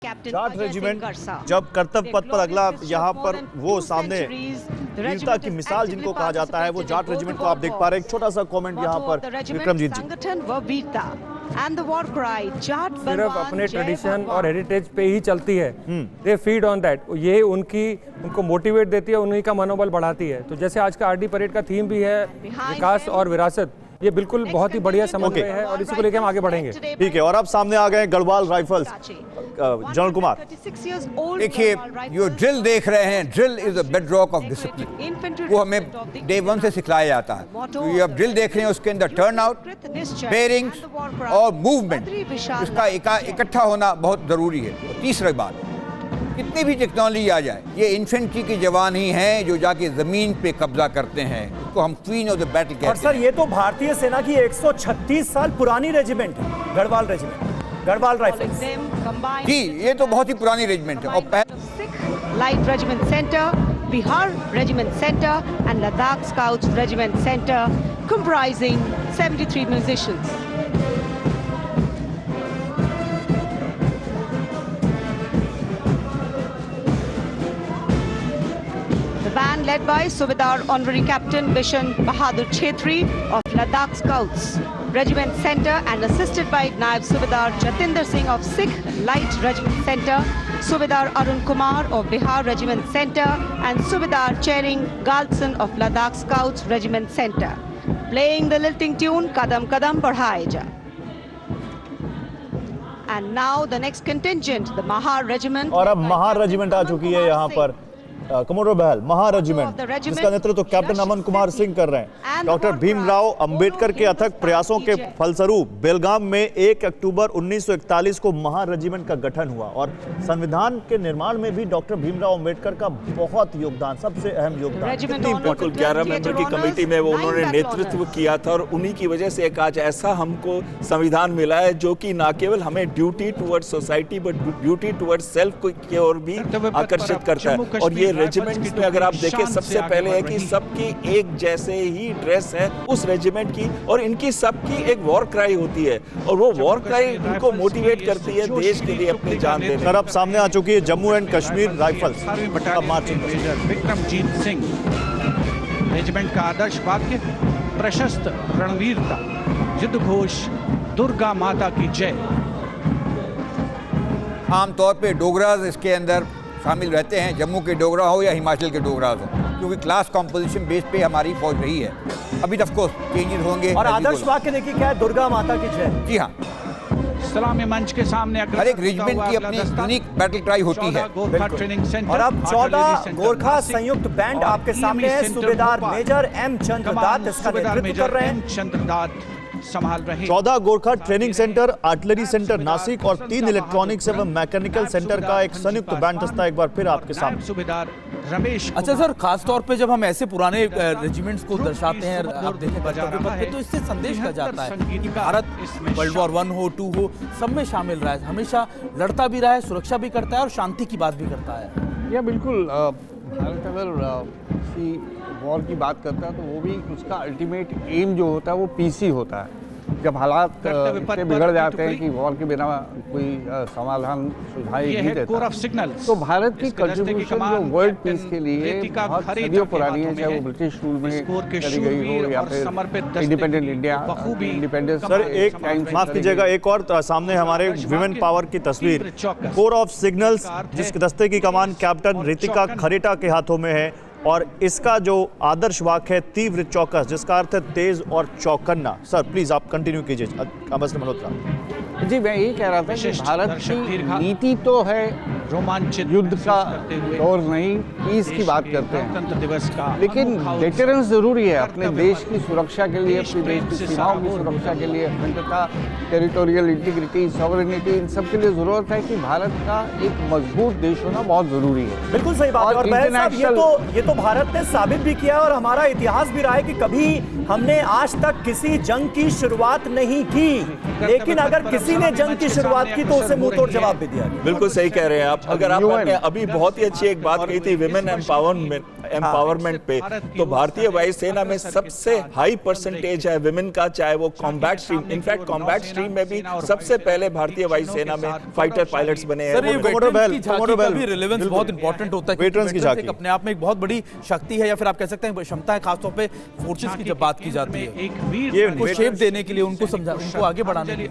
Jat regiment जब कर्तव्य पथ पर अगला यहाँ पर वो सामने वीरता की मिसाल जिनको कहा जाता है वो जाट रेजिमेंट को आप देख पा रहे हैं। एक छोटा सा कमेंट यहाँ पर विक्रमजीत जी। सिर्फ अपने ट्रेडिशन और हेरिटेज पे ही चलती है। They feed on that. ये उनको मोटिवेट देती है, उन्हीं का मनोबल बढ़ाती है। तो जैसे आज का आरडी परेड का थीम भी है विकास और विरासत, ये बिल्कुल बहुत ही बढ़िया समन्वय है और इसी को लेकर हम आगे बढ़ेंगे। ठीक है, और अब सामने आ गए गढ़वाल राइफल्स जनरल कुमार। देखिए, जो ड्रिल देख रहे हैं, drill is the bed rock of discipline. वो हमें डे 1 से सिखलाया जाता है। तो ये आप ड्रिल देख रहे हैं, उसके अंदर टर्न आउट, बेयरिंग्स और मूवमेंट, इसका इकट्ठा होना बहुत जरूरी है। और तीसरी बात, कितनी भी टेक्नोलॉजी आ जाए, ये इन्फेंट्री के जवान ही हैं जो जाके जमीन पे कब्जा करते हैं। इसको हम क्वीन ऑफ द बैटल कहते हैं। और सर, ये तो भारतीय सेना की 136 साल पुरानी रेजिमेंट है, गढ़वाल रेजिमेंट, गढ़वाल राइफल्स। जी, ये तो बहुत ही पुरानी रेजिमेंट है। और light regiment centre, Bihar regiment centre and Ladakh scouts regiment centre comprising 73 musicians. The band led by Subedar Honorary Captain Bishan Bahadur Chhetri of Ladakh Scouts Regiment Center and assisted by Naib Subedar Jatinder Singh of Sikh Light Regiment Center, Subedar Arun Kumar of Bihar Regiment Center and Subedar Chering Galson of Ladakh Scouts Regiment Center, playing the lilting tune Kadam Kadam Badhaye Ja. And now the next contingent, the Mahar Regiment. और अब Mahar regiment आ चुकी है यहाँ पर। Commodore बहल, Mahar regiment, जिसका नेतृत्व captain Aman Kumar Singh कर रहे हैं। डॉक्टर भीमराव अंबेडकर के अथक प्रयासों के फलस्वरूप बेलगाम में 1 अक्टूबर 1941 को महार रेजिमेंट का गठन हुआ और संविधान के निर्माण में भी डॉक्टर भीमराव अंबेडकर का बहुत योगदान, सबसे अहम योगदान। बिल्कुल 11 मेंबर की कमेटी में वो उन्होंने नेतृत्व किया था और उन्हीं की वजह से एक आज ऐसा हमको संविधान मिला है जो कि न केवल हमें duty towards society but duty towards self की ओर भी आकर्षित करता है। और ये रेजिमेंट में अगर आप देखें, सबसे पहले है कि सबकी एक जैसे ही ड्रेस है उस रेजिमेंट की और इनकी सबकी एक वॉर क्राई होती है और वो वॉर क्राई इनको मोटिवेट करती है देश के लिए अपनी जान देने। सर, अब सामने आ चुकी है Jammu and Kashmir rifles. Vikramjit Singh. Regiment का आदर्श वाक्य प्रशस्त रणवीरता, युद्ध घोष दुर्गा माता की जय। आमतौर पे डोगराज इसके अंदर शामिल रहते हैं, जम्मू के डोगरा हो या हिमाचल के डोगराज हो, क्योंकि क्लास कॉम्पोजिशन बेस पे हमारी फौज रही है। अभी ऑफ कोर्स चेंजेस होंगे। और आदर्श वाक्य देखिए क्या है, दुर्गा माता की जय। जी हाँ, सलामी मंच के सामने हर एक रेजिमेंट की अपनी यूनिक बैटल क्राई होती है। और अब 14 गोरखा संयुक्त बैंड आपके सामने है। सूबेदार मेजर एम चंद्रदात इसका नेतृत्व कर रहे हैं। चंद्रदात संभाल रहे। 14 Gorkha training centre, artillery centre Nashik और 3 इलेक्ट्रॉनिक्स एवं मैकेनिकल सेंटर का एक संयुक्त बैंड दस्ता एक बार फिर आपके सामने। सूबेदार रमेश। अच्छा सर, खास तौर पे जब हम ऐसे पुराने रेजिमेंट्स को दर्शाते हैं, आप देखें कर्तव्य पथ पे, तो इससे संदेश क्या जाता है कि भारत वर्ल्ड वॉर 1 हो 2 हो, सब में शामिल रहा है, हमेशा लड़ता भी रहा है, सुरक्षा भी करता है और शांति की बात भी करता है। या बिल्कुल, भारत अगर किसी वॉर की बात करता है तो वो भी उसका अल्टीमेट एम जो होता है वो पीस ही होता है। जब हालात इतने बिगड़ जाते हैं कि वॉर के बिना कोई समाधान सुझाई नहीं देता, तो भारत की कंट्रीब्यूशन जो वर्ल्ड पीस के लिए बहुत सदियों पुरानी है, चाहे वो ब्रिटिश रूल में करी गई हो या फिर इंडिपेंडेंट इंडिया, इंडिपेंडेंस। सर, एक माफ कीजिएगा, एक और सामने हमारे विमेन पावर की तस्वीर, कोर ऑफ सिग्नल्स, जिस दस्ते की कमान कैप्टन रितिका खरेटा के हाथों में है और इसका जो आदर्श वाक्य है तीव्र चौकस, जिसका अर्थ है तेज और चौकन्ना। सर प्लीज आप कंटिन्यू कीजिए अमर मल्होत्रा। जी, मैं यही कह रहा था कि भारत की नीति तो है रोमांचित युद्ध का दौर नहीं, पीस की बात करते हैं दिवस का, लेकिन डेटरेंस जरूरी है अपने देश की सुरक्षा के लिए, अपने देश की सीमाओं की सुरक्षा के लिए, अखंडता, टेरिटोरियल इंटीग्रिटी, सॉवरेनिटी, इन सब के लिए जरूरत है कि भारत का एक मजबूत देश होना बहुत जरूरी है। बिल्कुल सही बात है। और ये तो भारत ने साबित भी किया और हमारा इतिहास भी रहा है कि कभी हमने आज तक किसी जंग की शुरुआत नहीं की, लेकिन अगर किसी ने जंग की शुरुआत की तो उसे मुंह तोड़ जवाब भी दिया। बिल्कुल सही कह रहे हैं आप। अगर आप अभी बहुत ही अच्छी एक बात कही थी, विमेन एम्पावरमेंट पे, तो भारतीय वायुसेना में सबसे हाई परसेंटेज है विमेन का, चाहे वो combat stream, in fact combat stream में भी सबसे पहले भारतीय वायुसेना में फाइटर पायलट्स बने हैं। सर, ये कमोडोर वेटरन्स की बेल, झांकी कमोडोर का बेल, भी रिलेवेंस बहुत इंपॉर्टेंट होता है, क्योंकि वेटरन्स की वेटरन्स झांकी एक अपने आप में एक बहुत बड़ी शक्ति है, या फिर आप कह सकते हैं क्षमता है, खासतौर पे फोर्सेस की जब बात की जाती है, एक वीर ये उनको शेप देने के लिए, उनको समझा, उनको आगे बढ़ाने के लिए।